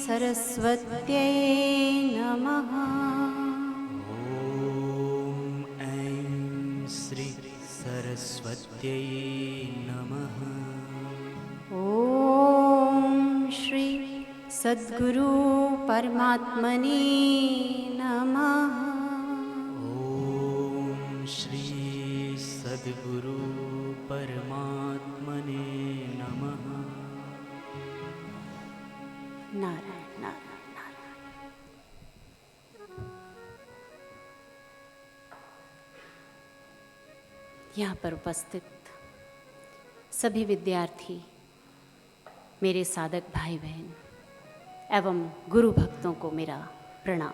सरस्वत्यै नमः। ॐ ऐं श्री सरस्वत्यै नमः। ॐ श्री सद्गुरु परमात्मने नमः। ॐ श्री सद्गुरु परमात्मने नमः। नारायण नारायण नारायण। यहाँ पर उपस्थित सभी विद्यार्थी, मेरे साधक भाई बहन एवं गुरु भक्तों को मेरा प्रणाम।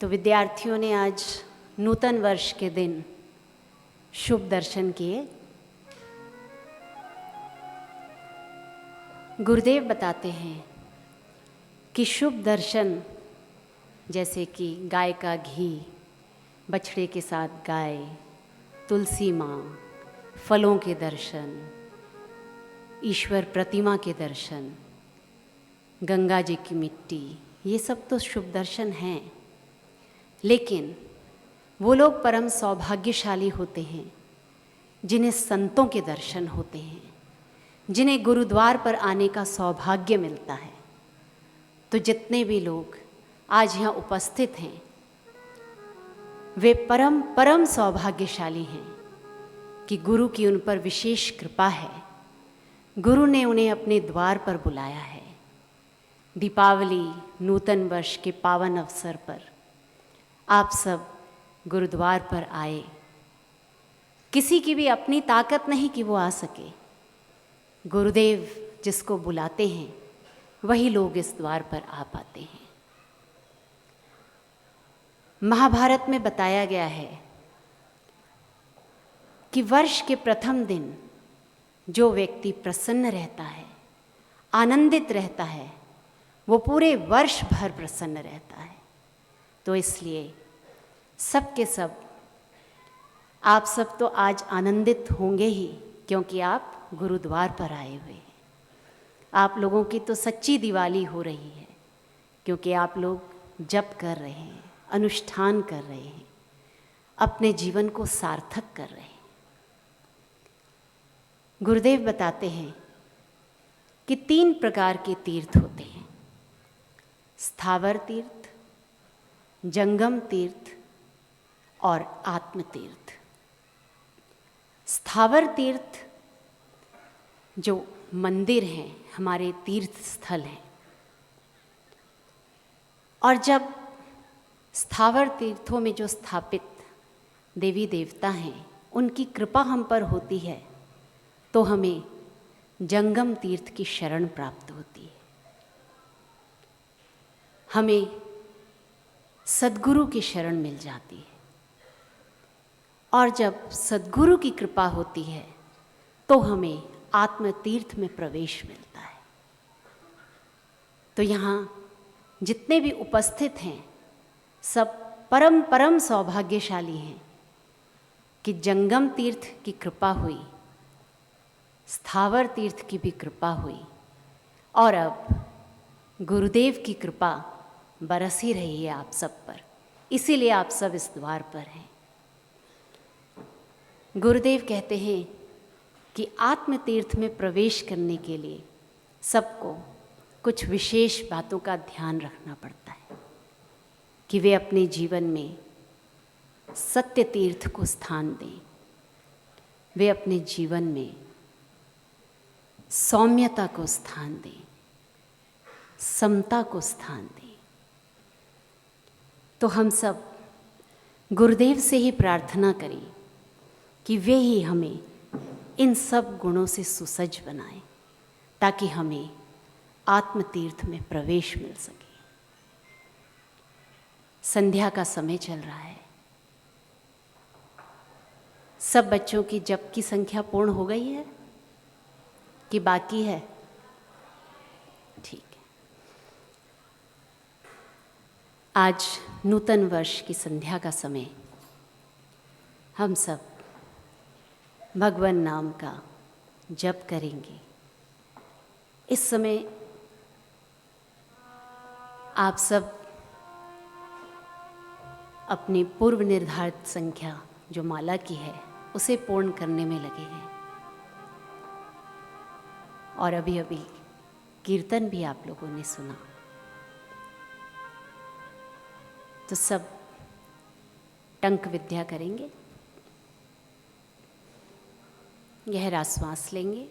तो विद्यार्थियों ने आज नूतन वर्ष के दिन शुभ दर्शन किए। गुरुदेव बताते हैं कि शुभ दर्शन जैसे कि गाय का घी, बछड़े के साथ गाय, तुलसी माँ, फलों के दर्शन, ईश्वर प्रतिमा के दर्शन, गंगा जी की मिट्टी, ये सब तो शुभ दर्शन हैं। लेकिन वो लोग परम सौभाग्यशाली होते हैं जिन्हें संतों के दर्शन होते हैं, जिन्हें गुरुद्वार पर आने का सौभाग्य मिलता है। तो जितने भी लोग आज यहाँ उपस्थित हैं वे परम परम सौभाग्यशाली हैं कि गुरु की उन पर विशेष कृपा है। गुरु ने उन्हें अपने द्वार पर बुलाया है। दीपावली नूतन वर्ष के पावन अवसर पर आप सब गुरुद्वार पर आए। किसी की भी अपनी ताकत नहीं कि वो आ सके। गुरुदेव जिसको बुलाते हैं वही लोग इस द्वार पर आ पाते हैं। महाभारत में बताया गया है कि वर्ष के प्रथम दिन जो व्यक्ति प्रसन्न रहता है, आनंदित रहता है, वो पूरे वर्ष भर प्रसन्न रहता है। तो इसलिए सब के सब आप सब तो आज आनंदित होंगे ही, क्योंकि आप गुरुद्वार पर आए हुए हैं। आप लोगों की तो सच्ची दिवाली हो रही है, क्योंकि आप लोग जप कर रहे हैं, अनुष्ठान कर रहे हैं, अपने जीवन को सार्थक कर रहे हैं। गुरुदेव बताते हैं कि 3 प्रकार के तीर्थ होते हैं: स्थावर तीर्थ, जंगम तीर्थ और आत्म तीर्थ। स्थावर तीर्थ जो मंदिर हैं, हमारे तीर्थ स्थल हैं। और जब स्थावर तीर्थों में जो स्थापित देवी देवता हैं उनकी कृपा हम पर होती है तो हमें जंगम तीर्थ की शरण प्राप्त होती है। हमें सद्गुरु की शरण मिल जाती है। और जब सद्गुरु की कृपा होती है तो हमें आत्म तीर्थ में प्रवेश मिलता है। तो यहाँ जितने भी उपस्थित हैं सब परम परम सौभाग्यशाली हैं कि जंगम तीर्थ की कृपा हुई, स्थावर तीर्थ की भी कृपा हुई, और अब गुरुदेव की कृपा बरस ही रही है आप सब पर। इसीलिए आप सब इस द्वार पर हैं। गुरुदेव कहते हैं कि आत्म तीर्थ में प्रवेश करने के लिए सबको कुछ विशेष बातों का ध्यान रखना पड़ता है कि वे अपने जीवन में सत्य तीर्थ को स्थान दें, वे अपने जीवन में सौम्यता को स्थान दें, समता को स्थान दें। तो हम सब गुरुदेव से ही प्रार्थना करें कि वे ही हमें इन सब गुणों से सुसज्ज बनाएं, ताकि हमें आत्मतीर्थ में प्रवेश मिल सके। संध्या का समय चल रहा है। सब बच्चों की जप की संख्या पूर्ण हो गई है कि बाकी है? ठीक है। आज नूतन वर्ष की संध्या का समय हम सब भगवान नाम का जप करेंगे। इस समय आप सब अपनी पूर्व निर्धारित संख्या जो माला की है उसे पूर्ण करने में लगे हैं। और अभी अभी कीर्तन भी आप लोगों ने सुना, तो सब टंक विद्या करेंगे। गहरा श्वास लेंगे।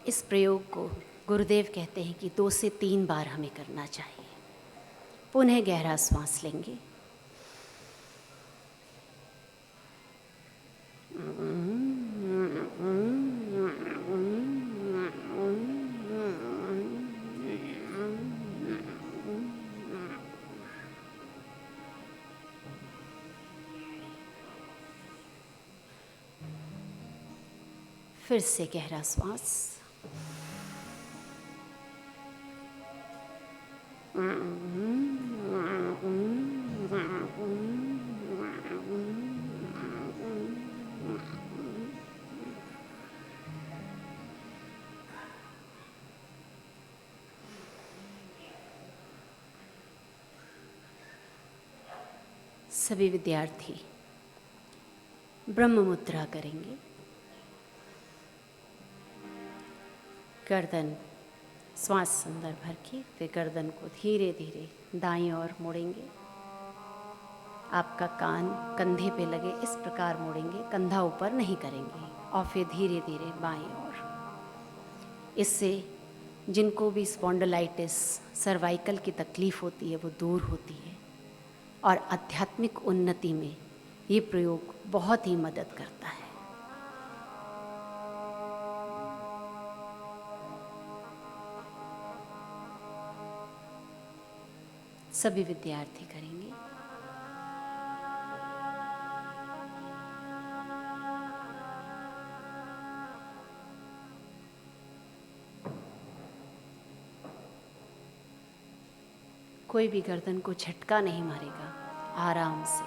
इस प्रयोग को गुरुदेव कहते हैं कि 2 से 3 बार हमें करना चाहिए। पुनः गहरा श्वास लेंगे। फिर से गहरा श्वास। सभी विद्यार्थी ब्रह्म मुद्रा करेंगे। गर्दन श्वास अंदर भर के फिर गर्दन को धीरे धीरे दाईं ओर मोड़ेंगे। आपका कान कंधे पे लगे इस प्रकार मोड़ेंगे, कंधा ऊपर नहीं करेंगे। और फिर धीरे धीरे बाईं ओर। इससे जिनको भी स्पॉन्डिलाइटिस, सर्वाइकल की तकलीफ होती है वो दूर होती है और आध्यात्मिक उन्नति में ये प्रयोग बहुत ही मदद करता है। सभी विद्यार्थी करेंगे। कोई भी गर्दन को झटका नहीं मारेगा, आराम से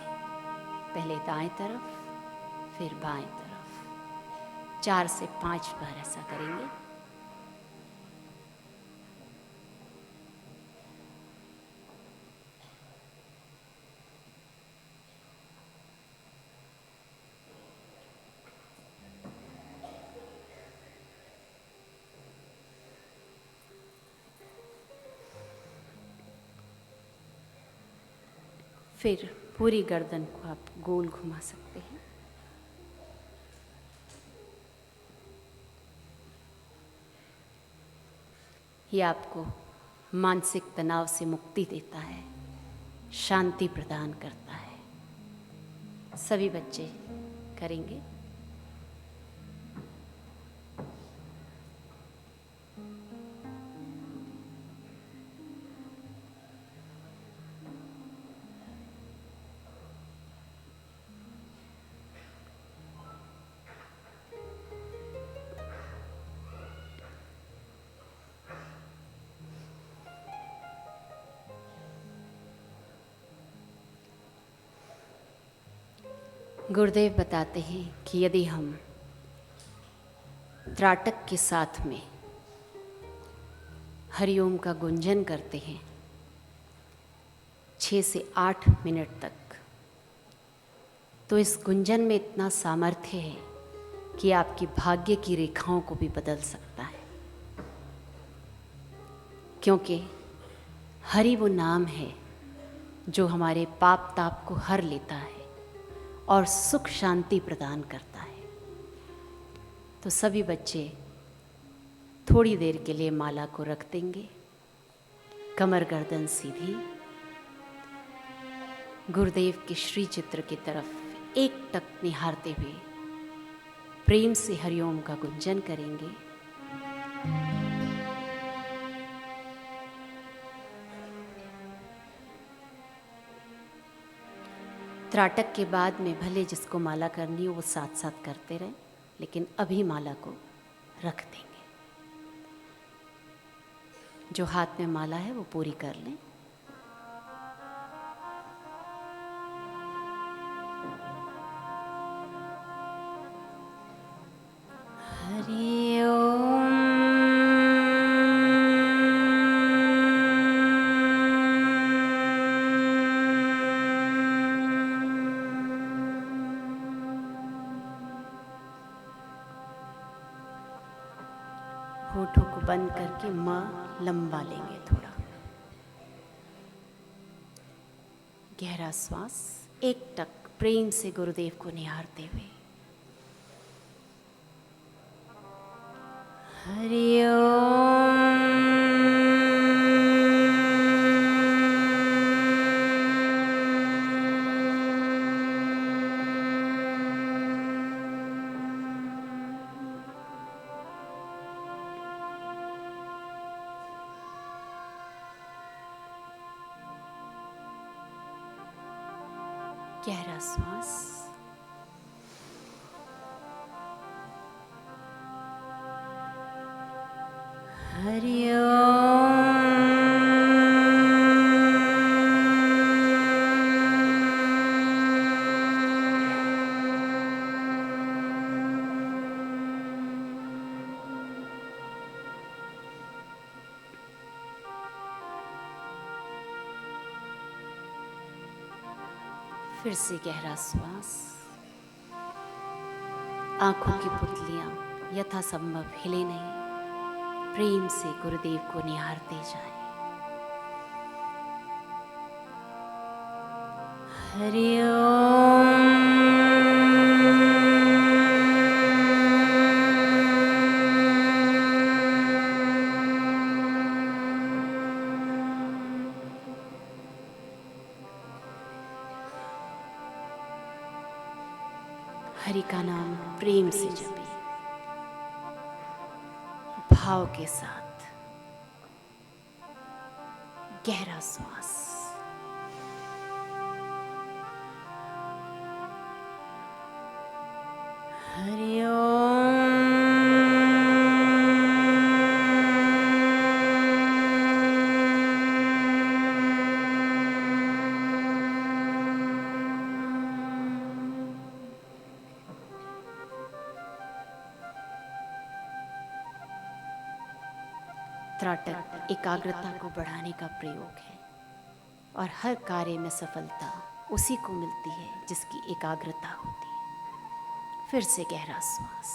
पहले दाएं तरफ फिर बाएं तरफ 4 से 5 बार ऐसा करेंगे। फिर पूरी गर्दन को आप गोल घुमा सकते हैं। ये आपको मानसिक तनाव से मुक्ति देता है, शांति प्रदान करता है। सभी बच्चे करेंगे। गुरुदेव बताते हैं कि यदि हम त्राटक के साथ में हरिओम का गुंजन करते हैं 6 से 8 मिनट तक, तो इस गुंजन में इतना सामर्थ्य है कि आपकी भाग्य की रेखाओं को भी बदल सकता है। क्योंकि हरि वो नाम है जो हमारे पाप ताप को हर लेता है और सुख शांति प्रदान करता है। तो सभी बच्चे थोड़ी देर के लिए माला को रख देंगे, कमर गर्दन सीधी, गुरुदेव के श्री चित्र की तरफ एकटक निहारते हुए प्रेम से हरिओम का गुंजन करेंगे। त्राटक के बाद में भले जिसको माला करनी हो वो साथ साथ करते रहें, लेकिन अभी माला को रख देंगे। जो हाथ में माला है वो पूरी कर लें। हरि ओम। होठों को बंद करके माँ लंबा लेंगे थोड़ा। गहरा श्वास, एकटक प्रेम से गुरुदेव को निहारते हुए। हरि ओम। गहरा श्वास, हरि ओम। फिर से गहरा श्वास। आंखों की पुतलियां यथासंभव हिले नहीं, प्रेम से गुरुदेव को निहारते जाएं। हरि ओम। हरि का नाम प्रेम से जपे, भाव के साथ। गहरा श्वास, हरि ओम। त्राटक एकाग्रता को बढ़ाने का प्रयोग है और हर कार्य में सफलता उसी को मिलती है जिसकी एकाग्रता होती है। फिर से गहरा श्वास,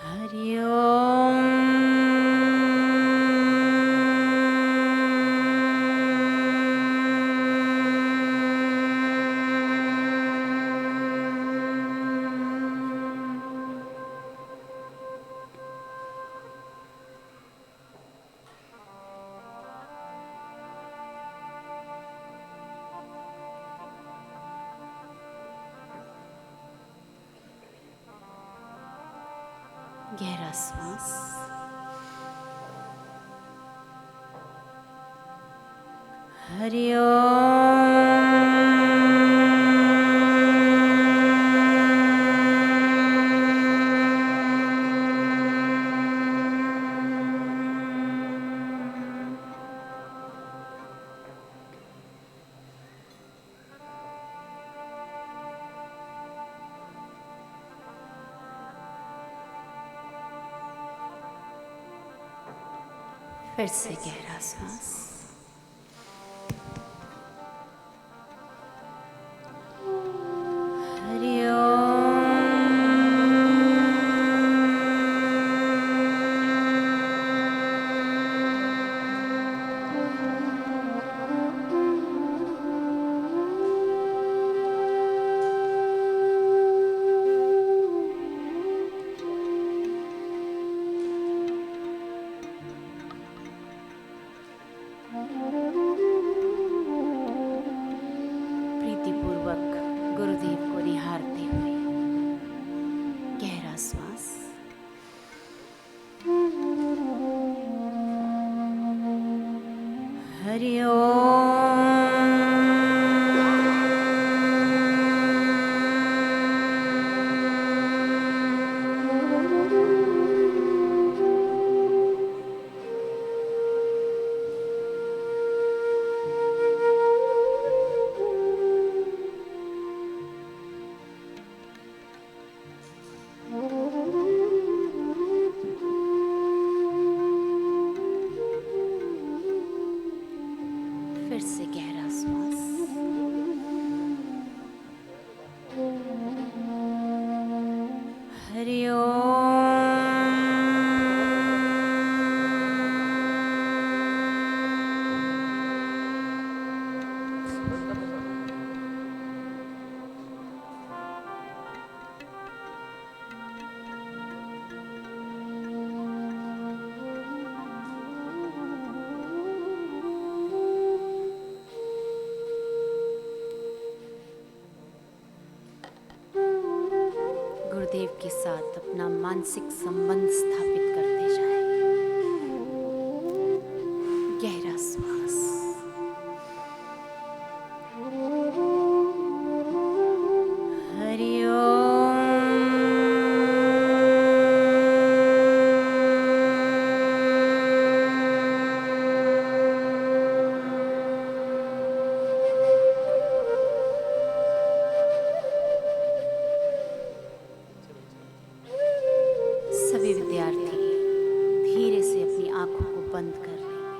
हरि ओम। गहरा श्वास, हरि ओम। फिर से गहरा श्वास, हरि ओम। हरि ओम। फिर से गहरा श्वास। हरि गुरुदेव के साथ अपना मानसिक संबंध स्थापित करते जाएं। गहरा श्वास। हरि सभी विद्यार्थी धीरे से अपनी आंखों को बंद कर लेंगे।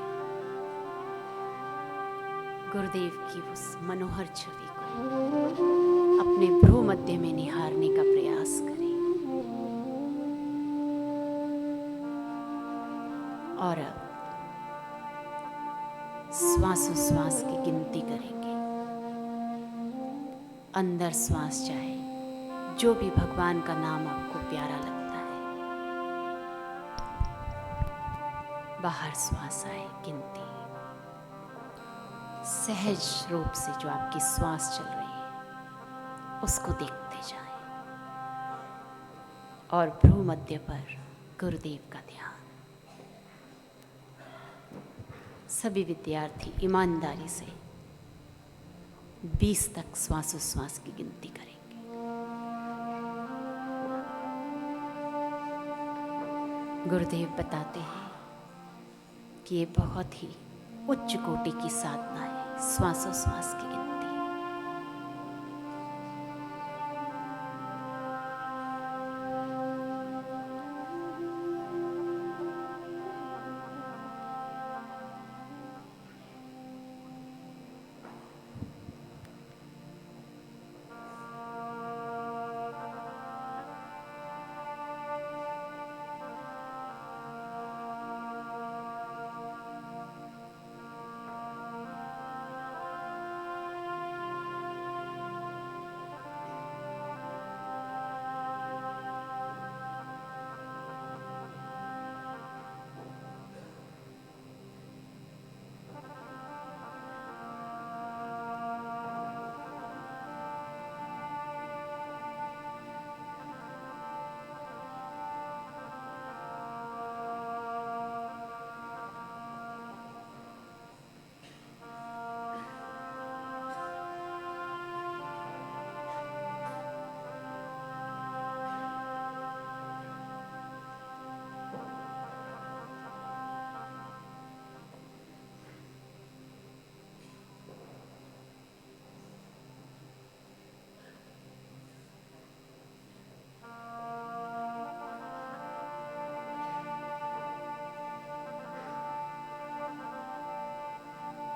गुरुदेव की उस मनोहर छवि को अपने भ्रू मध्य में निहारने का प्रयास करें। और अब श्वासोश्वास की गिनती करेंगे। अंदर श्वास जाए, जो भी भगवान का नाम आपको प्यारा लगता है। बाहर श्वास आए, गिनती। सहज रूप से जो आपकी श्वास चल रही है उसको देखते जाएं। और भ्रू मध्य पर गुरुदेव का ध्यान। सभी विद्यार्थी ईमानदारी से 20 तक श्वासोश्वास की गिनती करेंगे। गुरुदेव बताते हैं कि ये बहुत ही उच्च कोटि की साधना है, श्वासोश्वास की गिनती।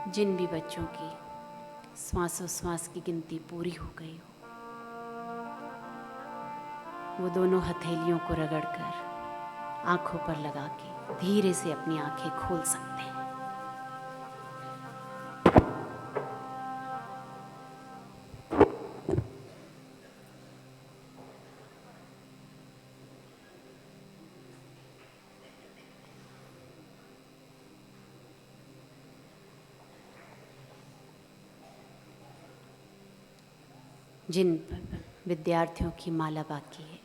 जिन भी बच्चों की श्वासोश्वास की गिनती पूरी हो गई हो, वो दोनों हथेलियों को रगड़कर आंखों पर लगा के धीरे से अपनी आंखें खोल सकते हैं। जिन विद्यार्थियों की माला बाकी है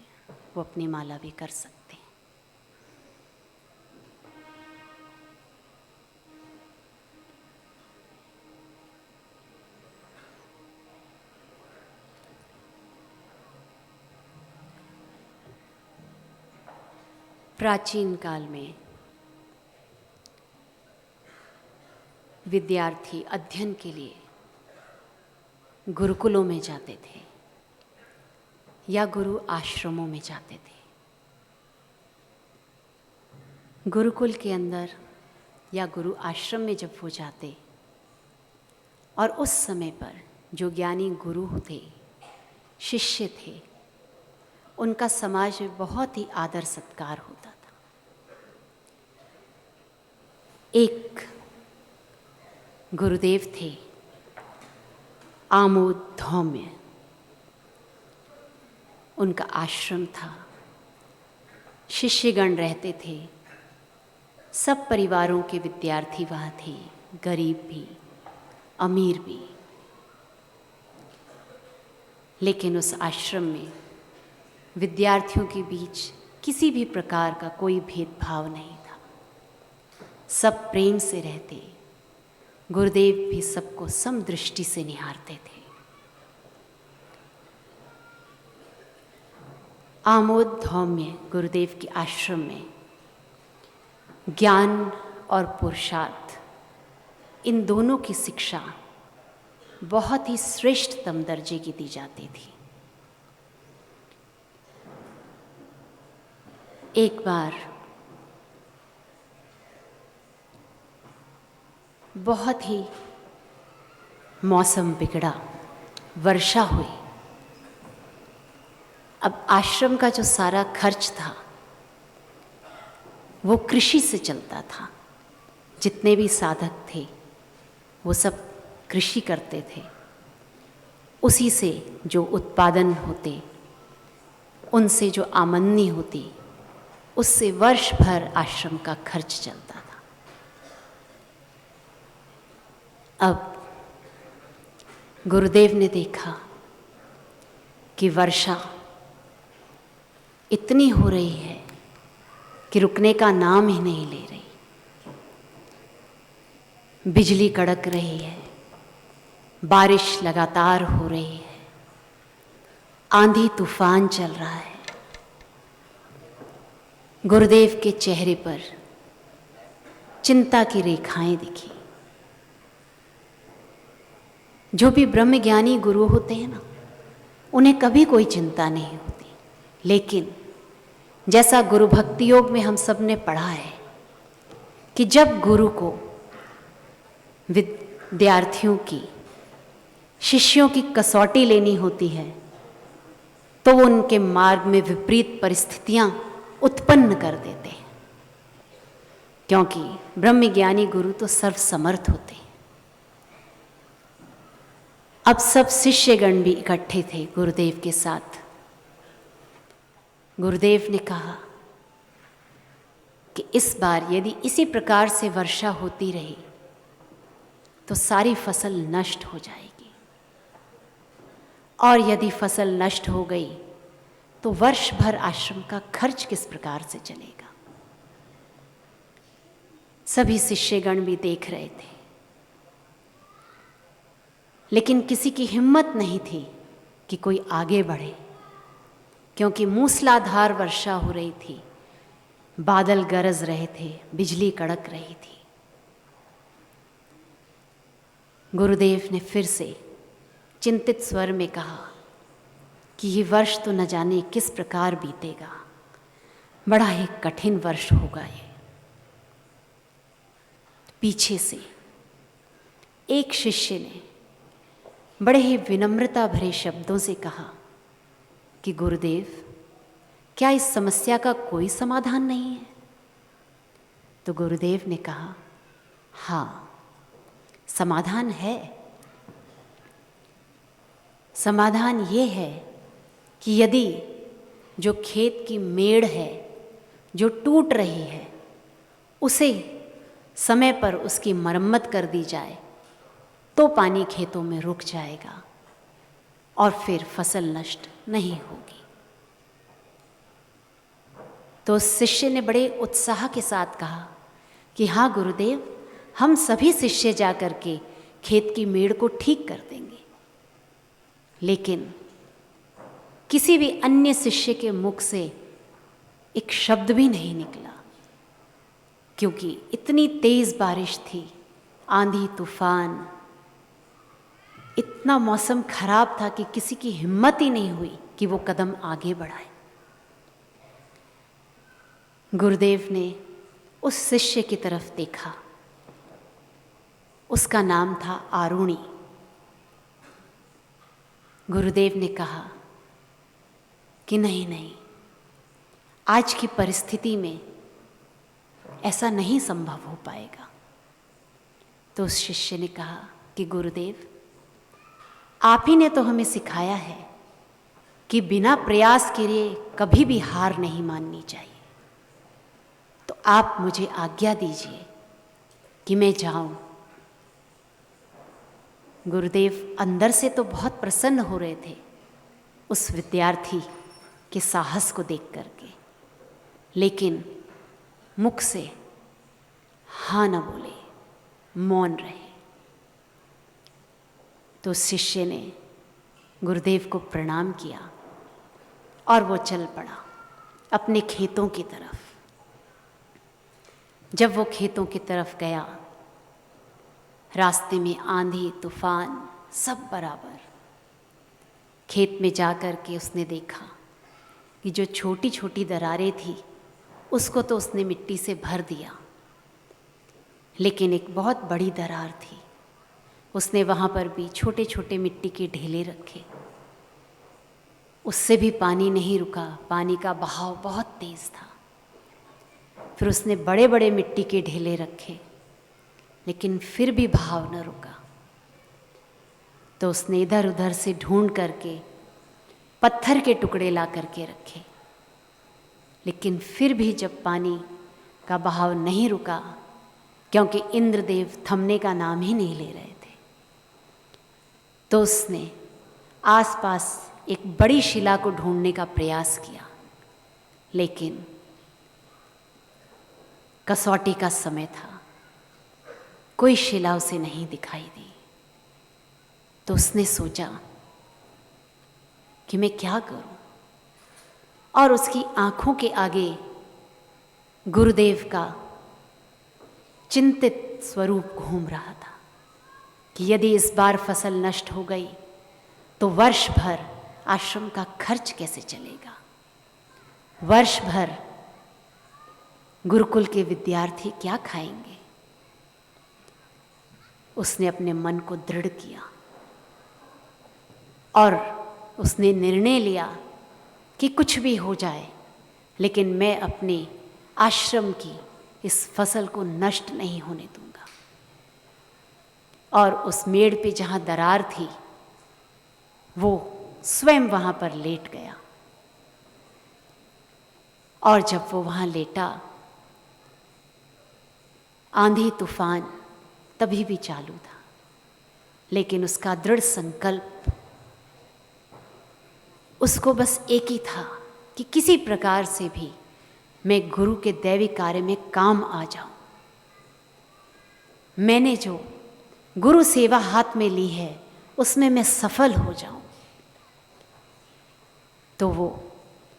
वो अपनी माला भी कर सकते हैं। प्राचीन काल में विद्यार्थी अध्ययन के लिए गुरुकुलों में जाते थे या गुरु आश्रमों में जाते थे। गुरुकुल के अंदर या गुरु आश्रम में जब वो जाते और उस समय पर जो ज्ञानी गुरु थे, शिष्य थे, उनका समाज में बहुत ही आदर सत्कार होता था। एक गुरुदेव थे आमोद धौम्य, उनका आश्रम था, शिष्यगण रहते थे, सब परिवारों के विद्यार्थी वहाँ थे, गरीब भी अमीर भी। लेकिन उस आश्रम में विद्यार्थियों के बीच किसी भी प्रकार का कोई भेदभाव नहीं था, सब प्रेम से रहते। गुरुदेव भी सबको समदृष्टि से निहारते थे। आमोद धौम्य गुरुदेव के आश्रम में ज्ञान और पुरुषार्थ, इन दोनों की शिक्षा बहुत ही श्रेष्ठतम दर्जे की दी जाती थी। एक बार बहुत ही मौसम बिगड़ा, वर्षा हुई। अब आश्रम का जो सारा खर्च था वो कृषि से चलता था। जितने भी साधक थे वो सब कृषि करते थे, उसी से जो उत्पादन होते, उनसे जो आमदनी होती, उससे वर्ष भर आश्रम का खर्च चलता था। अब गुरुदेव ने देखा कि वर्षा इतनी हो रही है कि रुकने का नाम ही नहीं ले रही। बिजली कड़क रही है, बारिश लगातार हो रही है, आंधी तूफान चल रहा है। गुरुदेव के चेहरे पर चिंता की रेखाएं दिखी। जो भी ब्रह्मज्ञानी गुरु होते हैं ना, उन्हें कभी कोई चिंता नहीं होती। लेकिन जैसा गुरु भक्ति योग में हम सब ने पढ़ा है कि जब गुरु को विद्यार्थियों की, शिष्यों की कसौटी लेनी होती है तो वो उनके मार्ग में विपरीत परिस्थितियां उत्पन्न कर देते हैं, क्योंकि ब्रह्मज्ञानी गुरु तो सर्वसमर्थ होते हैं। अब सब शिष्यगण भी इकट्ठे थे गुरुदेव के साथ। गुरुदेव ने कहा कि इस बार यदि इसी प्रकार से वर्षा होती रही तो सारी फसल नष्ट हो जाएगी, और यदि फसल नष्ट हो गई तो वर्ष भर आश्रम का खर्च किस प्रकार से चलेगा। सभी शिष्यगण भी देख रहे थे, लेकिन किसी की हिम्मत नहीं थी कि कोई आगे बढ़े, क्योंकि मूसलाधार वर्षा हो रही थी, बादल गरज रहे थे, बिजली कड़क रही थी। गुरुदेव ने फिर से चिंतित स्वर में कहा कि ये वर्ष तो न जाने किस प्रकार बीतेगा, बड़ा ही कठिन वर्ष होगा ये। पीछे से एक शिष्य ने बड़े ही विनम्रता भरे शब्दों से कहा कि गुरुदेव, क्या इस समस्या का कोई समाधान नहीं है? तो गुरुदेव ने कहा, हाँ, समाधान है। समाधान ये है कि यदि जो खेत की मेड़ है जो टूट रही है, उसे समय पर उसकी मरम्मत कर दी जाए तो पानी खेतों में रुक जाएगा और फिर फसल नष्ट नहीं होगी। तो उस शिष्य ने बड़े उत्साह के साथ कहा कि हाँ गुरुदेव, हम सभी शिष्य जा कर के खेत की मेड़ को ठीक कर देंगे। लेकिन किसी भी अन्य शिष्य के मुख से एक शब्द भी नहीं निकला, क्योंकि इतनी तेज बारिश थी, आंधी तूफान, इतना मौसम खराब था कि किसी की हिम्मत ही नहीं हुई कि वो कदम आगे बढ़ाए। गुरुदेव ने उस शिष्य की तरफ देखा, उसका नाम था आरुणि। गुरुदेव ने कहा कि नहीं, आज की परिस्थिति में ऐसा नहीं संभव हो पाएगा। तो उस शिष्य ने कहा कि गुरुदेव, आप ही ने तो हमें सिखाया है कि बिना प्रयास किए कभी भी हार नहीं माननी चाहिए, तो आप मुझे आज्ञा दीजिए कि मैं जाऊं। गुरुदेव अंदर से तो बहुत प्रसन्न हो रहे थे उस विद्यार्थी के साहस को देख करके, लेकिन मुख से हाँ न बोले, मौन रहे। तो शिष्य ने गुरुदेव को प्रणाम किया और वो चल पड़ा अपने खेतों की तरफ। जब वो खेतों की तरफ गया, रास्ते में आंधी तूफान सब बराबर। खेत में जाकर के उसने देखा कि जो छोटी छोटी दरारें थी उसको तो उसने मिट्टी से भर दिया, लेकिन एक बहुत बड़ी दरार थी, उसने वहाँ पर भी छोटे छोटे मिट्टी के ढेले रखे। उससे भी पानी नहीं रुका, पानी का बहाव बहुत तेज़ था। फिर उसने बड़े बड़े मिट्टी के ढेले रखे, लेकिन फिर भी बहाव न रुका। तो उसने इधर उधर से ढूंढ करके पत्थर के टुकड़े ला करके रखे, लेकिन फिर भी जब पानी का बहाव नहीं रुका, क्योंकि इंद्रदेव थमने का नाम ही नहीं ले रहे थे, तो उसने आसपास एक बड़ी शिला को ढूंढने का प्रयास किया, लेकिन कसौटी का समय था, कोई शिला उसे नहीं दिखाई दी। तो उसने सोचा कि मैं क्या करूं, और उसकी आंखों के आगे गुरुदेव का चिंतित स्वरूप घूम रहा था कि यदि इस बार फसल नष्ट हो गई तो वर्ष भर आश्रम का खर्च कैसे चलेगा, वर्ष भर गुरुकुल के विद्यार्थी क्या खाएंगे। उसने अपने मन को दृढ़ किया और उसने निर्णय लिया कि कुछ भी हो जाए, लेकिन मैं अपने आश्रम की इस फसल को नष्ट नहीं होने दूंगा। और उस मेड़ पे जहाँ दरार थी, वो स्वयं वहाँ पर लेट गया। और जब वो वहाँ लेटा, आंधी तूफान तभी भी चालू था, लेकिन उसका दृढ़ संकल्प, उसको बस एक ही था कि किसी प्रकार से भी मैं गुरु के दैवी कार्य में काम आ जाऊं। मैंने जो गुरु सेवा हाथ में ली है उसमें मैं सफल हो जाऊं। तो वो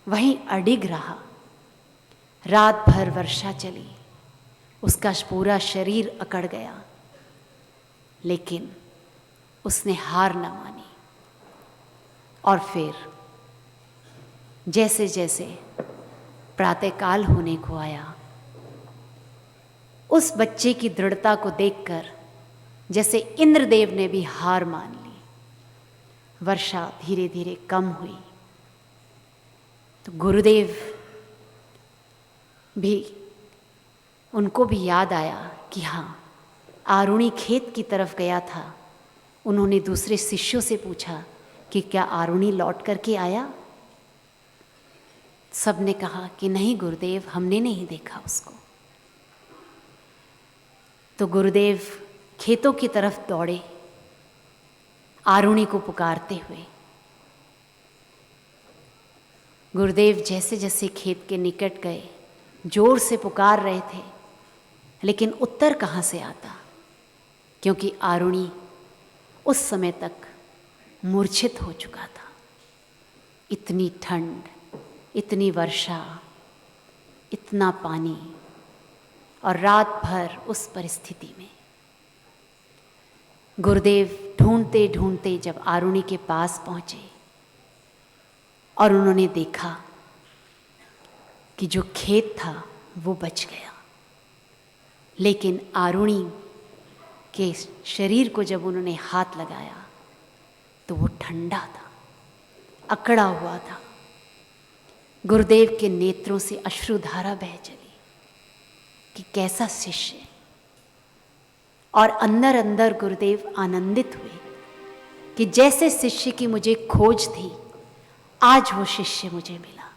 वहीं अडिग रहा। रात भर वर्षा चली, उसका पूरा शरीर अकड़ गया, लेकिन उसने हार न मानी। और फिर जैसे जैसे प्रातःकाल होने को आया, उस बच्चे की दृढ़ता को देखकर जैसे इंद्रदेव ने भी हार मान ली। वर्षा धीरे धीरे कम हुई तो गुरुदेव भी, उनको भी याद आया कि हाँ, आरुणि खेत की तरफ गया था। उन्होंने दूसरे शिष्यों से पूछा कि क्या आरुणि लौट करके आया? सब ने कहा कि नहीं गुरुदेव, हमने नहीं देखा उसको। तो गुरुदेव खेतों की तरफ दौड़े, आरुणि को पुकारते हुए। गुरुदेव जैसे जैसे खेत के निकट गए, जोर से पुकार रहे थे, लेकिन उत्तर कहाँ से आता, क्योंकि आरुणि उस समय तक मूर्छित हो चुका था। इतनी ठंड, इतनी वर्षा, इतना पानी और रात भर उस परिस्थिति में। गुरुदेव ढूंढते ढूंढते जब आरुणि के पास पहुंचे और उन्होंने देखा कि जो खेत था वो बच गया, लेकिन आरुणि के शरीर को जब उन्होंने हाथ लगाया तो वो ठंडा था, अकड़ा हुआ था। गुरुदेव के नेत्रों से अश्रुधारा बह चली कि कैसा शिष्य। और अंदर अंदर गुरुदेव आनंदित हुए कि जैसे शिष्य की मुझे खोज थी, आज वो शिष्य मुझे मिला।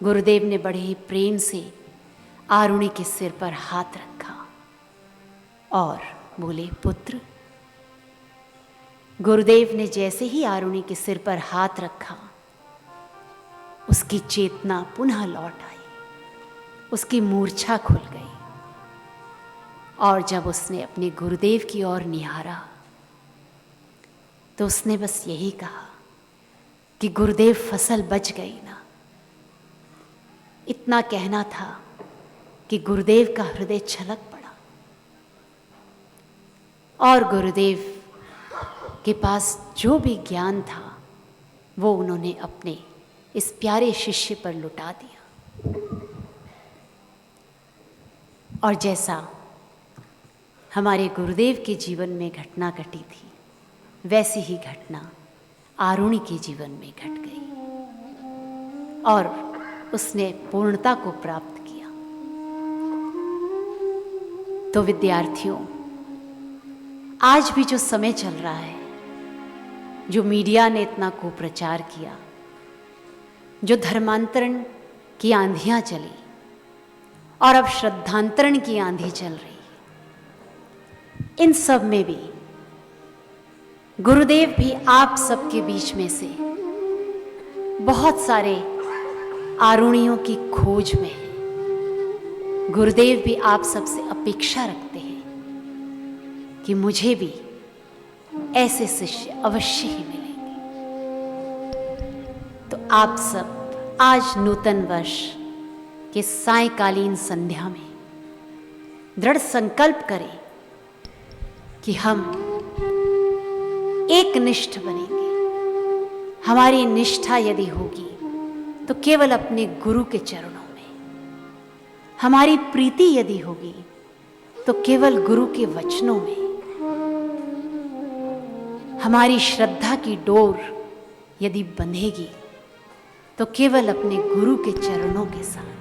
गुरुदेव ने बड़े ही प्रेम से आरुणि के सिर पर हाथ रखा और बोले, पुत्र। गुरुदेव ने जैसे ही आरुणि के सिर पर हाथ रखा, उसकी चेतना पुनः लौट आई, उसकी मूर्छा खुल गई। और जब उसने अपने गुरुदेव की ओर निहारा तो उसने बस यही कहा कि गुरुदेव, फसल बच गई ना। इतना कहना था कि गुरुदेव का हृदय छलक पड़ा और गुरुदेव के पास जो भी ज्ञान था वो उन्होंने अपने इस प्यारे शिष्य पर लुटा दिया। और जैसा हमारे गुरुदेव के जीवन में घटना घटी थी, वैसी ही घटना आरुणि के जीवन में घट गई और उसने पूर्णता को प्राप्त किया। तो विद्यार्थियों, आज भी जो समय चल रहा है, जो मीडिया ने इतना कुप्रचार किया, जो धर्मांतरण की आंधियां चली और अब श्रद्धांतरण की आंधी चल रही है, इन सब में भी गुरुदेव भी आप सबके बीच में से बहुत सारे आरुणियों की खोज में है। गुरुदेव भी आप सबसे अपेक्षा रखते हैं कि मुझे भी ऐसे शिष्य अवश्य ही मिलेंगे। तो आप सब आज नूतन वर्ष के सायंकालीन संध्या में दृढ़ संकल्प करें कि हम एक निष्ठ बनेंगे। हमारी निष्ठा यदि होगी तो केवल अपने गुरु के चरणों में, हमारी प्रीति यदि होगी तो केवल गुरु के वचनों में, हमारी श्रद्धा की डोर यदि बंधेगी तो केवल अपने गुरु के चरणों के साथ।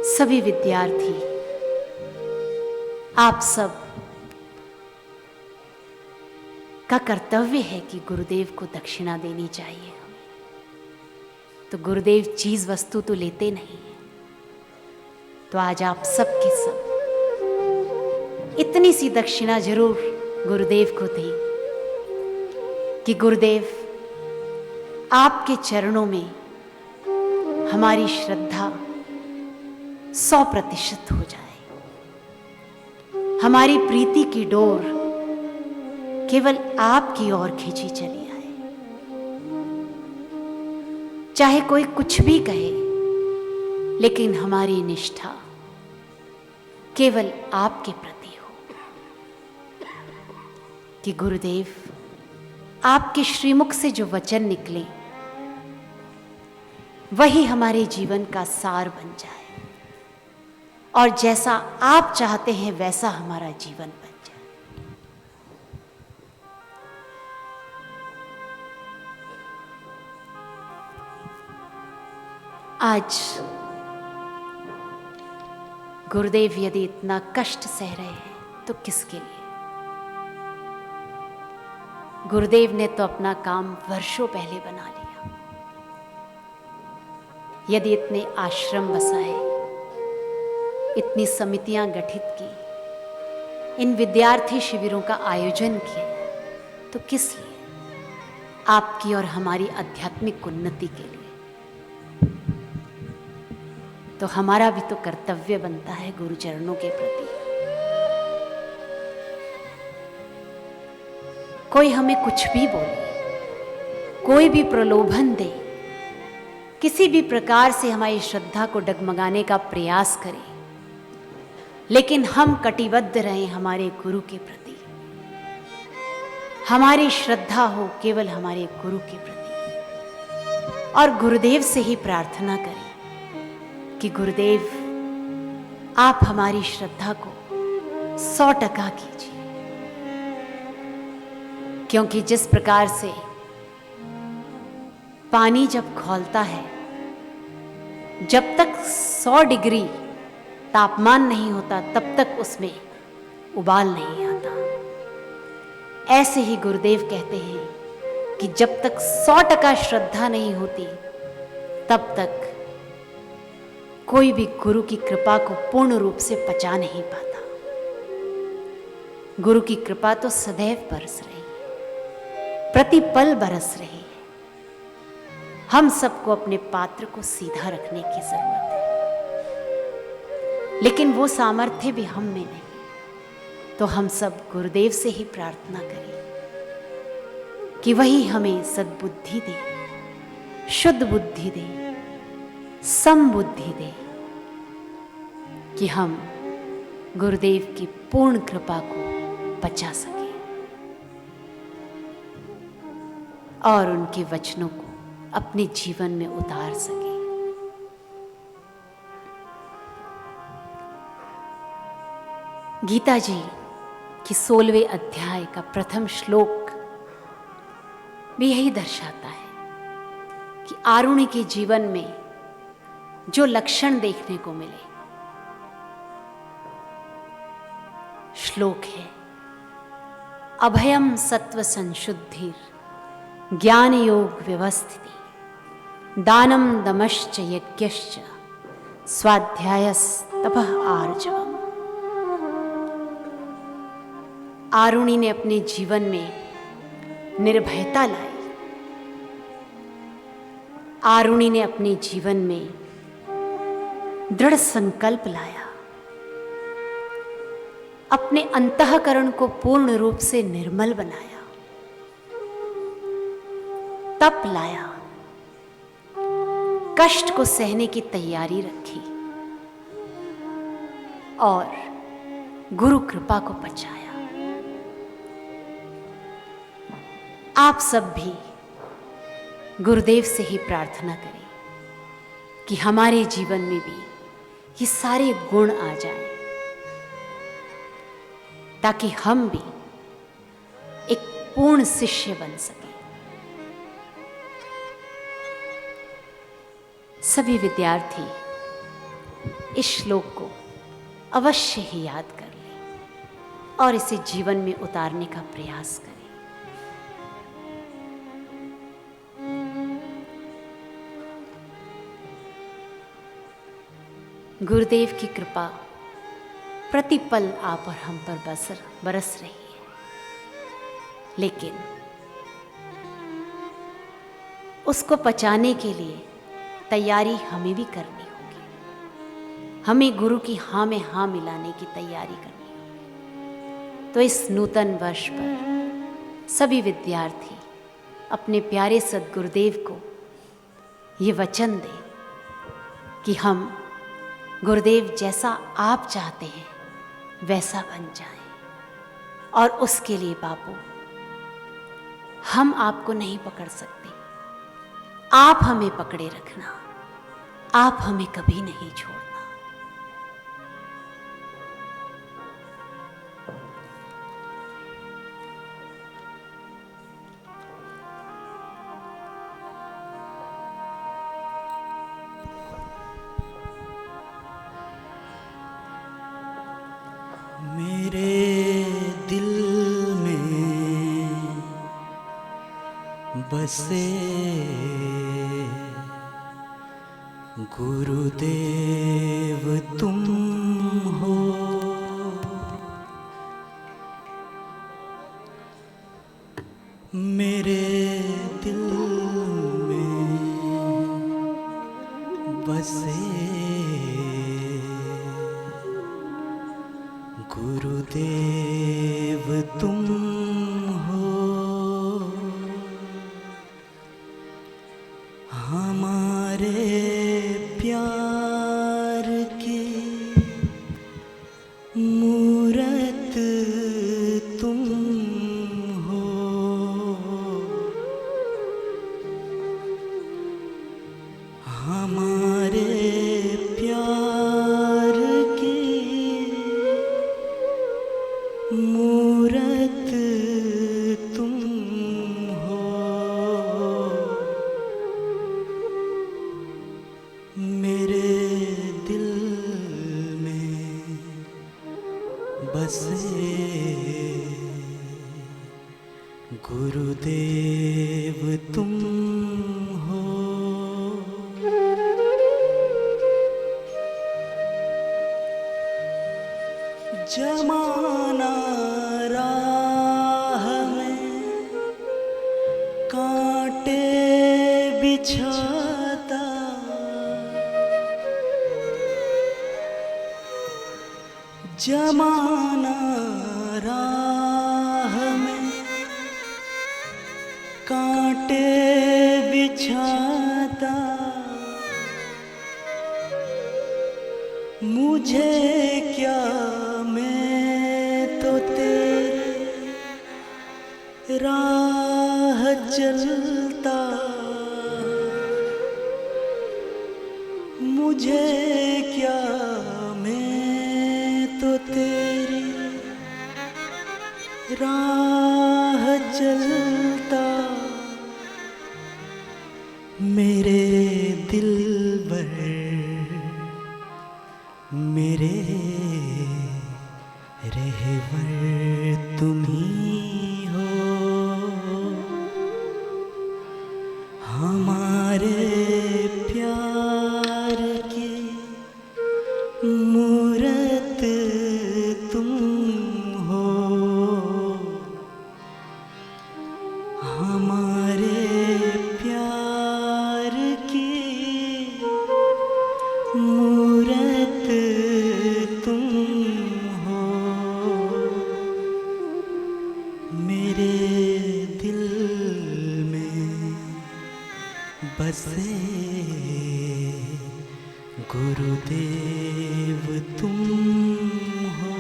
सभी विद्यार्थी, आप सब का कर्तव्य है कि गुरुदेव को दक्षिणा देनी चाहिए हमें। तो गुरुदेव चीज वस्तु तो लेते नहीं है, तो आज आप सब के सब इतनी सी दक्षिणा जरूर गुरुदेव को दें कि गुरुदेव, आपके चरणों में हमारी श्रद्धा 100% हो जाए, हमारी प्रीति की डोर केवल आपकी ओर खींची चली आए। चाहे कोई कुछ भी कहे, लेकिन हमारी निष्ठा केवल आपके प्रति हो कि गुरुदेव, आपके श्रीमुख से जो वचन निकले वही हमारे जीवन का सार बन जाए और जैसा आप चाहते हैं वैसा हमारा जीवन बन जाए। आज गुरुदेव यदि इतना कष्ट सह रहे हैं तो किसके लिए? गुरुदेव ने तो अपना काम वर्षों पहले बना लिया। यदि इतने आश्रम बसाए, इतनी समितियां गठित की, इन विद्यार्थी शिविरों का आयोजन किया, तो किस लिए? आपकी और हमारी आध्यात्मिक उन्नति के लिए। तो हमारा भी तो कर्तव्य बनता है गुरुचरणों के प्रति। कोई हमें कुछ भी बोले, कोई भी प्रलोभन दे, किसी भी प्रकार से हमारी श्रद्धा को डगमगाने का प्रयास करें, लेकिन हम कटिबद्ध रहें हमारे गुरु के प्रति। हमारी श्रद्धा हो केवल हमारे गुरु के प्रति, और गुरुदेव से ही प्रार्थना करें कि गुरुदेव आप हमारी श्रद्धा को 100% कीजिए। क्योंकि जिस प्रकार से पानी जब खौलता है, जब तक 100 डिग्री तापमान नहीं होता तब तक उसमें उबाल नहीं आता। ऐसे ही गुरुदेव कहते हैं कि जब तक 100% श्रद्धा नहीं होती तब तक कोई भी गुरु की कृपा को पूर्ण रूप से पचा नहीं पाता। गुरु की कृपा तो सदैव बरस रही है, प्रतिपल बरस रही है। हम सबको अपने पात्र को सीधा रखने की जरूरत है, लेकिन वो सामर्थ्य भी हम में नहीं। तो हम सब गुरुदेव से ही प्रार्थना करें कि वही हमें सद्बुद्धि दे, शुद्ध बुद्धि दे, समबुद्धि दे, कि हम गुरुदेव की पूर्ण कृपा को पचा सके और उनके वचनों को अपने जीवन में उतार सके। गीता जी की 16वें अध्याय का प्रथम श्लोक भी यही दर्शाता है कि आरुणि के जीवन में जो लक्षण देखने को मिले। श्लोक है, अभयम सत्व संशुद्धिर ज्ञान योग व्यवस्थिति दानम दमश्च यज्ञश्च स्वाध्यायस्तपः आर्जवम्। आरुणि ने अपने जीवन में निर्भयता लाई। आरुणि ने अपने जीवन में दृढ़ संकल्प लाया, अपने अंतःकरण को पूर्ण रूप से निर्मल बनाया, तप लाया, कष्ट को सहने की तैयारी रखी और गुरु कृपा को पचाया। आप सब भी गुरुदेव से ही प्रार्थना करें कि हमारे जीवन में भी ये सारे गुण आ जाएं, ताकि हम भी एक पूर्ण शिष्य बन सकें। सभी विद्यार्थी इस श्लोक को अवश्य ही याद कर लें और इसे जीवन में उतारने का प्रयास करें। गुरुदेव की कृपा प्रतिपल आप और हम पर बरस रही है, लेकिन उसको पचाने के लिए तैयारी हमें भी करनी होगी। हमें गुरु की हाँ में हाँ मिलाने की तैयारी करनी होगी। तो इस नूतन वर्ष पर सभी विद्यार्थी अपने प्यारे सद्गुरुदेव को ये वचन दें कि हम गुरुदेव जैसा आप चाहते हैं वैसा बन जाएं। और उसके लिए बापू हम आपको नहीं पकड़ सकते, आप हमें पकड़े रखना, आप हमें कभी नहीं छोड़ना। मेरे दिल में बसे गुरुदेव तुम हो, मेरे दिल में बसे गुरुदेव तुम हो। हमारे बसे गुरुदेव तुम हो। जमाना राह में कांटे बिछाता, जमाना राह में कांटे बिछाता, मुझे क्या मैं तो तेरी राह चलता, मुझे क्या मैं तो तेरी राह चलता। मेरे दिलबर मेरे रहबर तुम ही हो। हमारे प्यार की मूरत तुम हो। हमारे प्यार की मूरत तुम हो। मेरे दिल में बसे गुरुदेव तुम हो।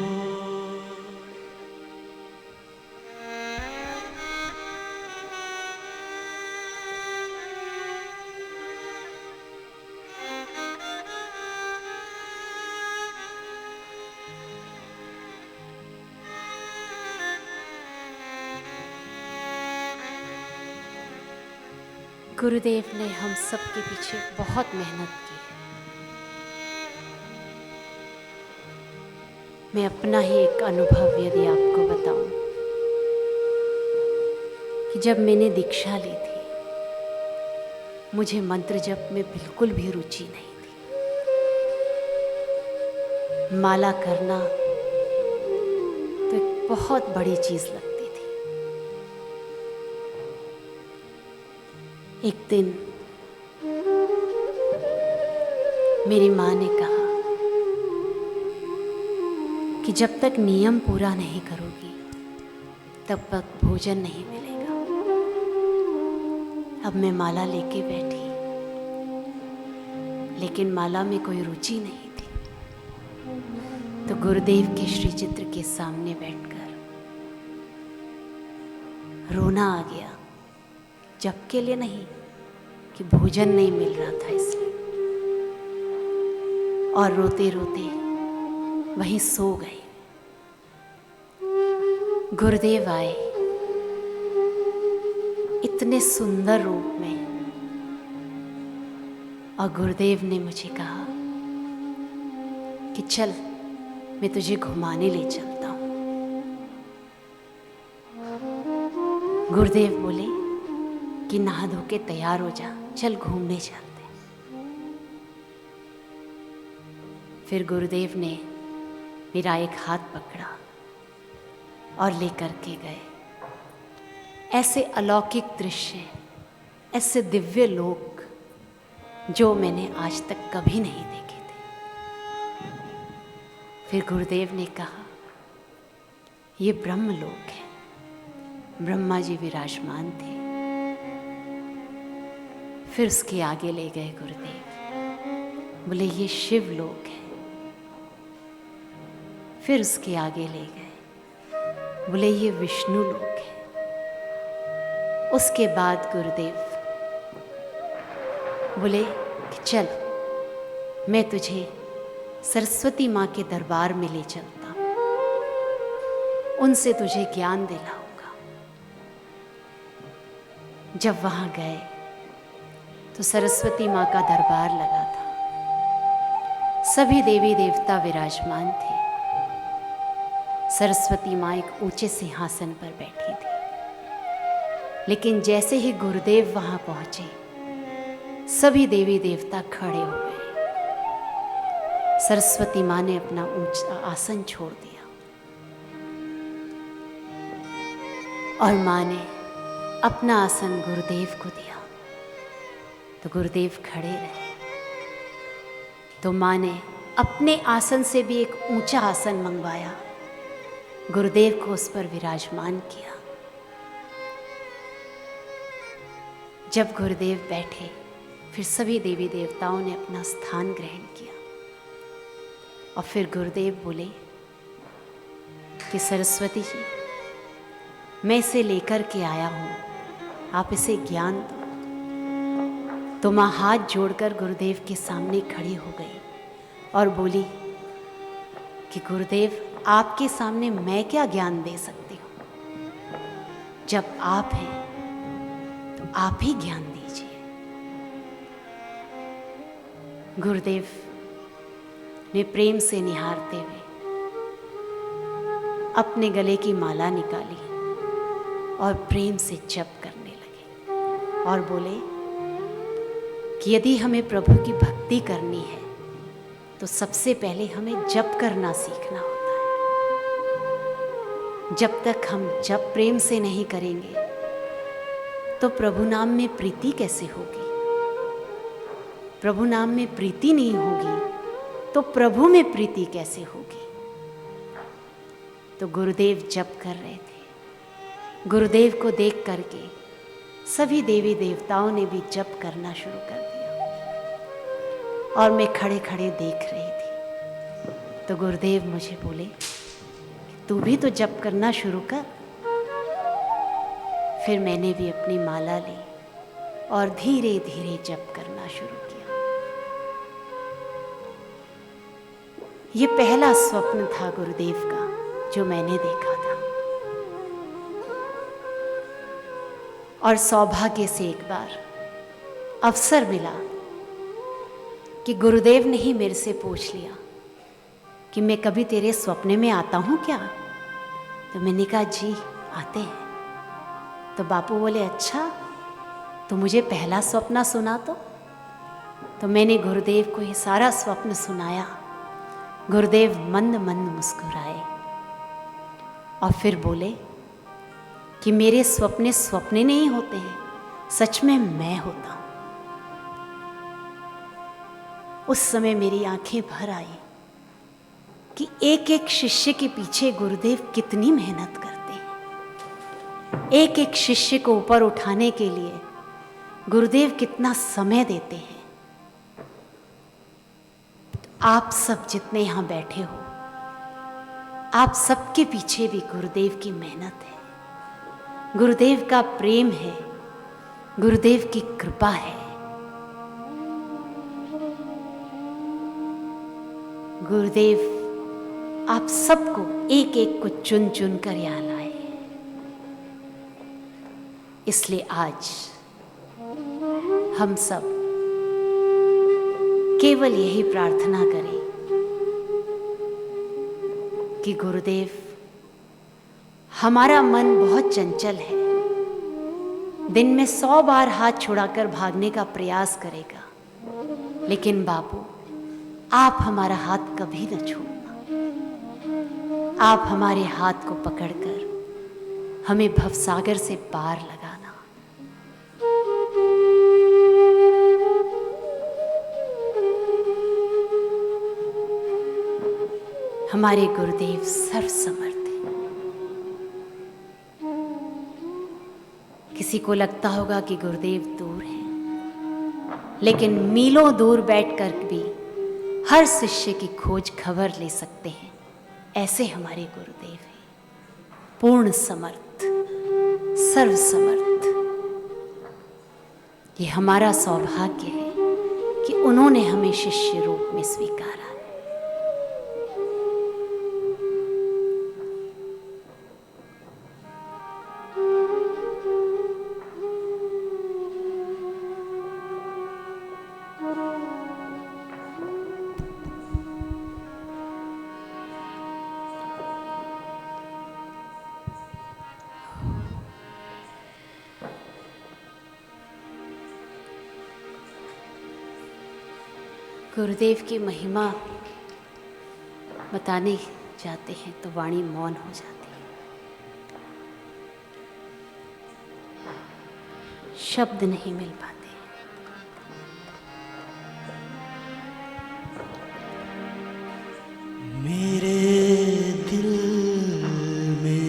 गुरुदेव ने हम सब के पीछे बहुत मेहनत की है। मैं अपना ही एक अनुभव यदि आपको बताऊं कि जब मैंने दीक्षा ली थी, मुझे मंत्र जप में बिल्कुल भी रुचि नहीं थी। माला करना तो एक बहुत बड़ी चीज़ लगती थी। एक दिन मेरी माँ ने कहा कि जब तक नियम पूरा नहीं करोगी तब तक भोजन नहीं मिलेगा। अब मैं माला लेके बैठी, लेकिन माला में कोई रुचि नहीं थी। तो गुरुदेव के श्री चित्र के सामने बैठकर रोना आ गया। जप के लिए नहीं, कि भोजन नहीं मिल रहा था इसलिए। और रोते रोते वहीं सो गई। गुरुदेव आए इतने सुंदर रूप में, और गुरुदेव ने मुझे कहा कि चल मैं तुझे घुमाने ले चलता हूँ। गुरुदेव बोले कि नहा धो के तैयार हो जा, चल घूमने चलते। फिर गुरुदेव ने मेरा एक हाथ पकड़ा और लेकर के गए। ऐसे अलौकिक दृश्य, ऐसे दिव्य लोक जो मैंने आज तक कभी नहीं देखे थे। फिर गुरुदेव ने कहा ये ब्रह्मलोक है। ब्रह्मा जी विराजमान थे। फिर उसके आगे ले गए गुरुदेव, बोले ये शिव लोक है। फिर उसके आगे ले गए, बोले ये विष्णु लोक है। उसके बाद गुरुदेव बोले कि चल मैं तुझे सरस्वती माँ के दरबार में ले चलता हूँ, उनसे तुझे ज्ञान दिलाऊंगा। जब वहाँ गए तो सरस्वती माँ का दरबार लगा था। सभी देवी देवता विराजमान थे। सरस्वती माँ एक ऊंचे सिंहासन पर बैठी थी, लेकिन जैसे ही गुरुदेव वहां पहुंचे, सभी देवी देवता खड़े हो गए। सरस्वती माँ ने अपना ऊंचा आसन छोड़ दिया और माँ ने अपना आसन गुरुदेव को दिया। तो गुरुदेव खड़े रहे। तो माँ ने अपने आसन से भी एक ऊंचा आसन मंगवाया, गुरुदेव को उस पर विराजमान किया। जब गुरुदेव बैठे, फिर सभी देवी देवताओं ने अपना स्थान ग्रहण किया और फिर गुरुदेव बोले कि सरस्वती जी, मैं इसे लेकर के आया हूँ, आप इसे ज्ञान दो। तो माँ हाथ जोड़कर गुरुदेव के सामने खड़ी हो गई और बोली कि गुरुदेव, आपके सामने मैं क्या ज्ञान दे सकती हूँ? जब आप हैं तो आप ही ज्ञान दीजिए। गुरुदेव ने प्रेम से निहारते हुए अपने गले की माला निकाली और प्रेम से जप करने लगे और बोले कि यदि हमें प्रभु की भक्ति करनी है तो सबसे पहले हमें जप करना सीखना होता है। जब तक हम जप प्रेम से नहीं करेंगे तो प्रभु नाम में प्रीति कैसे होगी? प्रभु नाम में प्रीति नहीं होगी तो प्रभु में प्रीति कैसे होगी? तो गुरुदेव जप कर रहे थे। गुरुदेव को देख करके सभी देवी देवताओं ने भी जप करना शुरू कर दिया और मैं खड़े खड़े देख रही थी। तो गुरुदेव मुझे बोले, तू भी तो जप करना शुरू कर। फिर मैंने भी अपनी माला ली और धीरे धीरे जप करना शुरू किया। ये पहला स्वप्न था गुरुदेव का जो मैंने देखा था। और सौभाग्य से एक बार अवसर मिला कि गुरुदेव ने ही मेरे से पूछ लिया कि मैं कभी तेरे सपने में आता हूँ क्या? तो मैंने कहा जी आते हैं। तो बापू बोले, अच्छा तो मुझे पहला स्वप्न सुना। तो मैंने गुरुदेव को ये सारा स्वप्न सुनाया। गुरुदेव मंद मंद मुस्कुराए और फिर बोले कि मेरे सपने सपने नहीं होते हैं, सच में मैं होता हूं। उस समय मेरी आंखें भर आई कि एक एक शिष्य के पीछे गुरुदेव कितनी मेहनत करते हैं। एक एक शिष्य को ऊपर उठाने के लिए गुरुदेव कितना समय देते हैं। आप सब जितने यहाँ बैठे हो, आप सबके पीछे भी गुरुदेव की मेहनत है, गुरुदेव का प्रेम है, गुरुदेव की कृपा है। गुरुदेव आप सबको एक एक को चुन चुन कर यहाँ लाए। इसलिए आज हम सब केवल यही प्रार्थना करें कि गुरुदेव, हमारा मन बहुत चंचल है, दिन में 100 बार हाथ छुड़ाकर भागने का प्रयास करेगा, लेकिन बापू आप हमारा हाथ कभी न छोड़ना। आप हमारे हाथ को पकड़कर हमें भवसागर से पार लगाना। हमारे गुरुदेव सर्वसमर्थ हैं। किसी को लगता होगा कि गुरुदेव दूर हैं, लेकिन मीलों दूर बैठकर भी हर शिष्य की खोज खबर ले सकते हैं। ऐसे हमारे गुरुदेव हैं, पूर्ण समर्थ, सर्वसमर्थ। ये हमारा सौभाग्य है कि उन्होंने हमें शिष्य रूप में स्वीकारा है। गुरुदेव की महिमा बताने जाते हैं तो वाणी मौन हो जाती है, शब्द नहीं मिल पाते। मेरे दिल में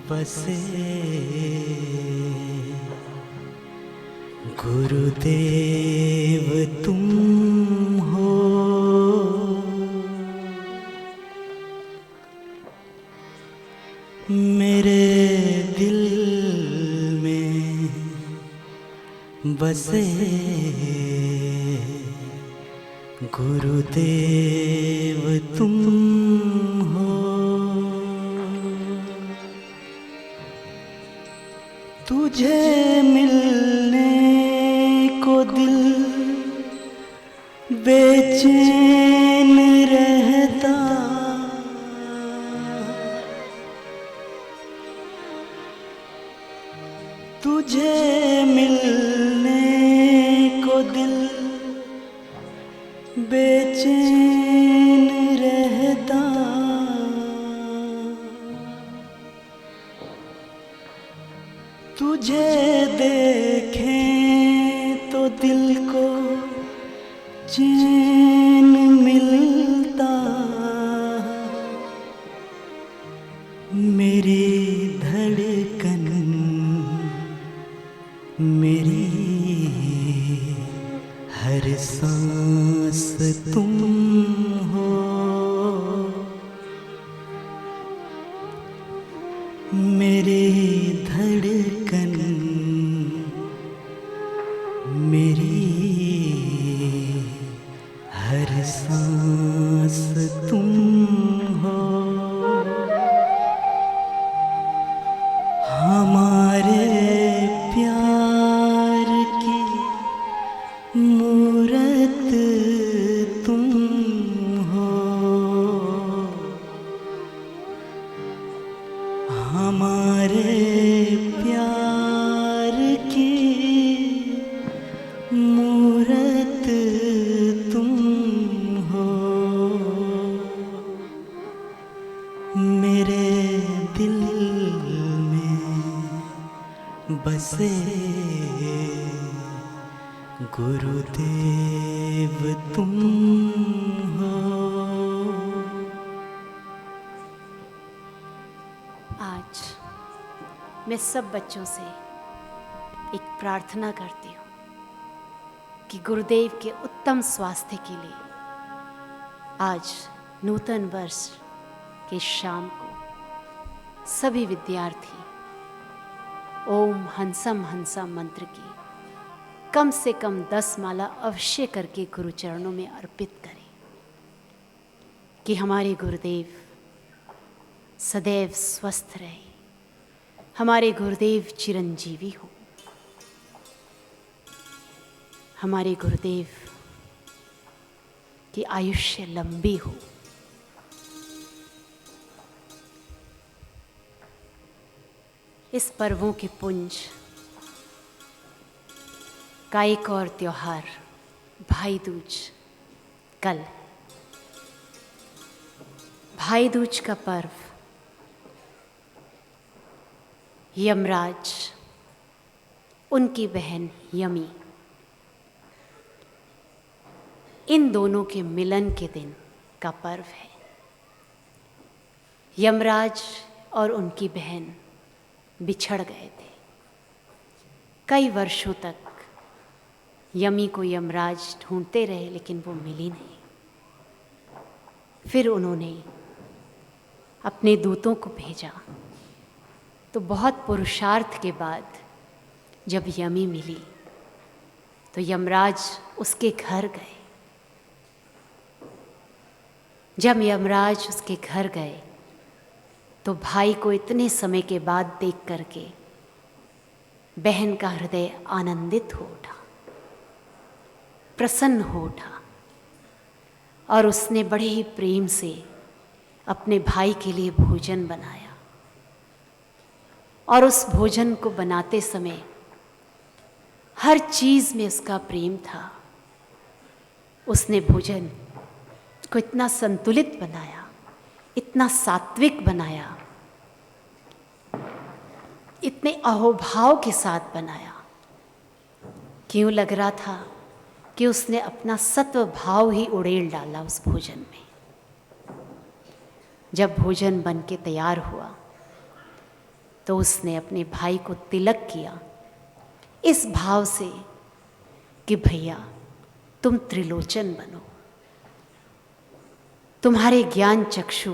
बसे गुरुदेव तुम हो, मेरे दिल में बसे गुरुदेव तुम हो। तुझे मिलने को दिल बेचैन रहता, तुझे मिलने को दिल बेचैन रहता, तुझे देखें तो दिल को चैन मिलता। मेरी धड़कन मेरी हर सांस तुम हो, मेरी धड़कन मेरी हर सांस तुम हो। हमारे प्यार की मूरत तुम हो, हमारे प्यार की मूरत तुम हो। मेरे दिल में बसे गुरुदेव तुम हो। आज मैं सब बच्चों से एक प्रार्थना करती हूँ कि गुरुदेव के उत्तम स्वास्थ्य के लिए आज नूतन वर्ष के शाम को सभी विद्यार्थी ओम हंसम हंसा मंत्र की कम से कम 10 माला अवश्य करके गुरु चरणों में अर्पित करें कि हमारे गुरुदेव सदैव स्वस्थ रहे, हमारे गुरुदेव चिरंजीवी हो, हमारे गुरुदेव की आयुष्य लंबी हो। इस पर्वों के पुंज का एक और त्योहार भाई दूज कल। भाई दूज का पर्व यमराज, उनकी बहन यमी, इन दोनों के मिलन के दिन का पर्व है। यमराज और उनकी बहन बिछड़ गए थे। कई वर्षों तक यमी को यमराज ढूंढते रहे लेकिन वो मिली नहीं। फिर उन्होंने अपने दूतों को भेजा तो बहुत पुरुषार्थ के बाद जब यमी मिली तो यमराज उसके घर गए। जब यमराज उसके घर गए तो भाई को इतने समय के बाद देख करके बहन का हृदय आनंदित हो उठा, प्रसन्न हो उठा और उसने बड़े ही प्रेम से अपने भाई के लिए भोजन बनाया। और उस भोजन को बनाते समय हर चीज़ में उसका प्रेम था। उसने भोजन को इतना संतुलित बनाया, इतना सात्विक बनाया, इतने अहोभाव के साथ बनाया, क्यों लग रहा था कि उसने अपना सत्व भाव ही उड़ेल डाला उस भोजन में। जब भोजन बन के तैयार हुआ तो उसने अपने भाई को तिलक किया इस भाव से कि भैया तुम त्रिलोचन बनो, तुम्हारे ज्ञान चक्षु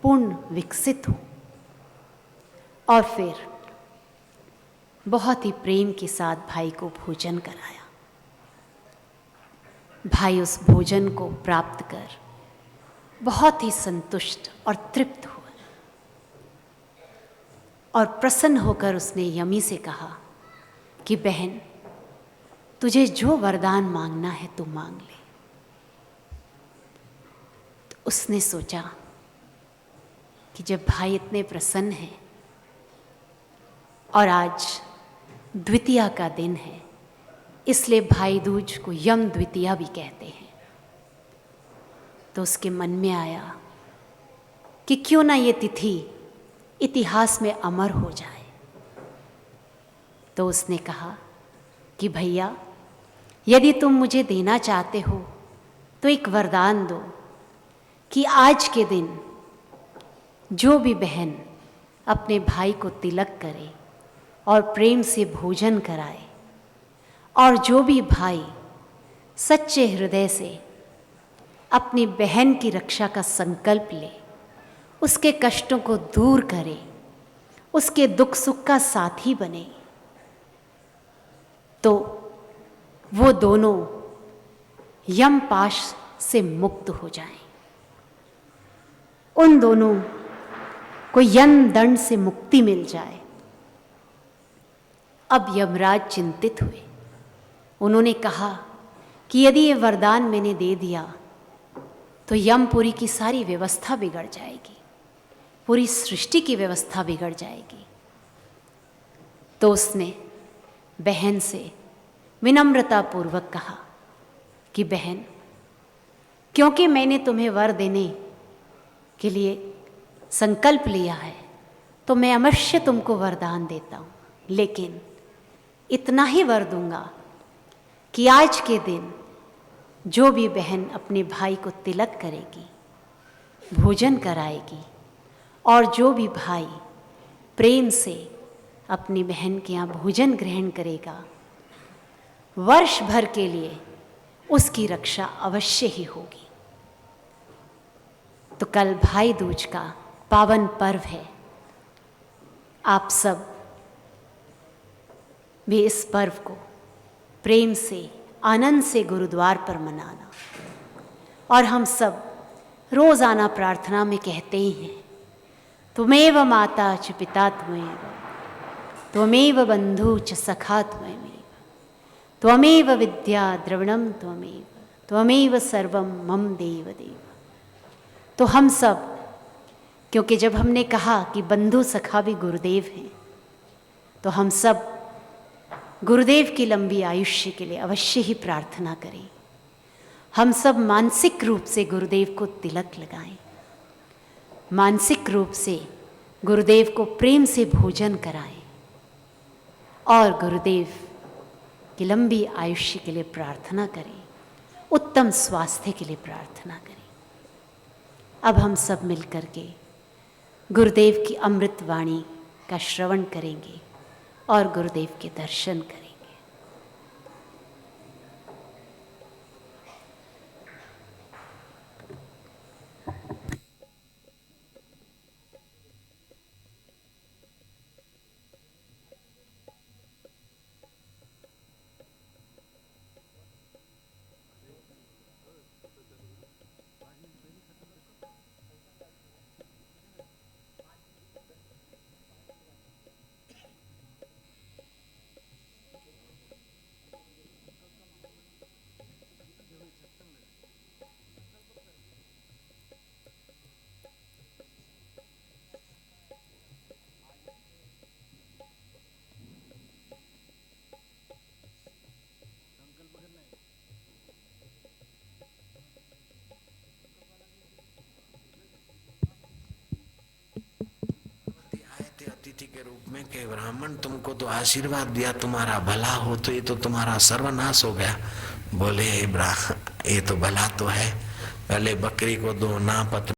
पूर्ण विकसित हो। और फिर बहुत ही प्रेम के साथ भाई को भोजन कराया। भाई उस भोजन को प्राप्त कर बहुत ही संतुष्ट और तृप्त हुआ और प्रसन्न होकर उसने यमी से कहा कि बहन, तुझे जो वरदान मांगना है तू मांग ले। तो उसने सोचा कि जब भाई इतने प्रसन्न हैं और आज द्वितीया का दिन है, इसलिए भाई दूज को यम द्वितीया भी कहते हैं, तो उसके मन में आया कि क्यों ना ये तिथि इतिहास में अमर हो जाए। तो उसने कहा कि भैया, यदि तुम मुझे देना चाहते हो तो एक वरदान दो कि आज के दिन जो भी बहन अपने भाई को तिलक करे और प्रेम से भोजन कराए, और जो भी भाई सच्चे हृदय से अपनी बहन की रक्षा का संकल्प ले, उसके कष्टों को दूर करे, उसके दुख सुख का साथी बने, तो वो दोनों यम पाश से मुक्त हो जाएं। उन दोनों को यम दंड से मुक्ति मिल जाए। अब यमराज चिंतित हुए। उन्होंने कहा कि यदि ये वरदान मैंने दे दिया तो यमपुरी की सारी व्यवस्था बिगड़ जाएगी, पूरी सृष्टि की व्यवस्था बिगड़ जाएगी। तो उसने बहन से विनम्रतापूर्वक कहा कि बहन, क्योंकि मैंने तुम्हें वर देने के लिए संकल्प लिया है तो मैं अवश्य तुमको वरदान देता हूँ, लेकिन इतना ही वर दूंगा कि आज के दिन जो भी बहन अपने भाई को तिलक करेगी, भोजन कराएगी, और जो भी भाई प्रेम से अपनी बहन के यहाँ भोजन ग्रहण करेगा, वर्ष भर के लिए उसकी रक्षा अवश्य ही होगी। तो कल भाई दूज का पावन पर्व है। आप सब भी इस पर्व को प्रेम से, आनंद से गुरुद्वार पर मनाना। और हम सब रोज़ाना प्रार्थना में कहते ही हैं, त्वमेव माता च पिता त्वमेव, त्वमेव बंधु च सखा त्वमेव, त्वमेव विद्या द्रविणम त्वमेव, त्वमेव सर्वम मम देव देव। तो हम सब, क्योंकि जब हमने कहा कि बंधु सखा भी गुरुदेव हैं, तो हम सब गुरुदेव की लंबी आयुष्य के लिए अवश्य ही प्रार्थना करें। हम सब मानसिक रूप से गुरुदेव को तिलक लगाएं, मानसिक रूप से गुरुदेव को प्रेम से भोजन कराएं और गुरुदेव की लंबी आयुष्य के लिए प्रार्थना करें, उत्तम स्वास्थ्य के लिए प्रार्थना करें। अब हम सब मिलकर के गुरुदेव की अमृत वाणी का श्रवण करेंगे और गुरुदेव के दर्शन करेंगे। अतिथि के रूप में कि ब्राह्मण तुमको तो आशीर्वाद दिया, तुम्हारा भला हो, तो ये तो तुम्हारा सर्वनाश हो गया। बोले ये तो भला तो है, पहले बकरी को दो ना पत्र